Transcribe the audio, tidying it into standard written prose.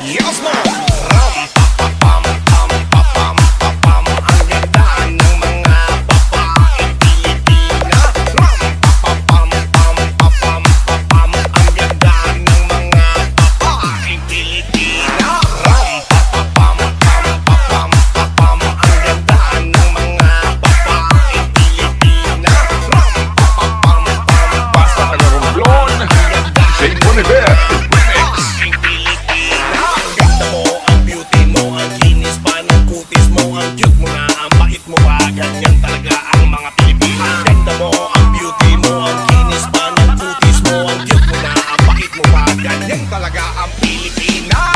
Yes, man! Ram-pa-pa-pam-pam-pam-pam-pam. Ang ganda ng mga babaeng Pilipina. Ram-pa-pa-pam-pam-pam-pam. Ang ganda ng mga babaeng Pilipina. Ram-pa-pa-pam-pam-pam-pam. Ang ganda ng mga babaeng Pilipina. Ram-pa-pa-pam-pam-pam. Basta taga Romblon, Saint Boniver Remix. Ang ganda mo, ang beauty mo, ang kinis pa ng kutis mo, ang cute mo na, ang bait mo pa, ganyan talaga ang mga Pilipina. Ang ganda mo, ang beauty mo, ang kinis pa ng kutis mo, ang cute mo na, ang bait mo pa, ganyan talaga ang Pilipina.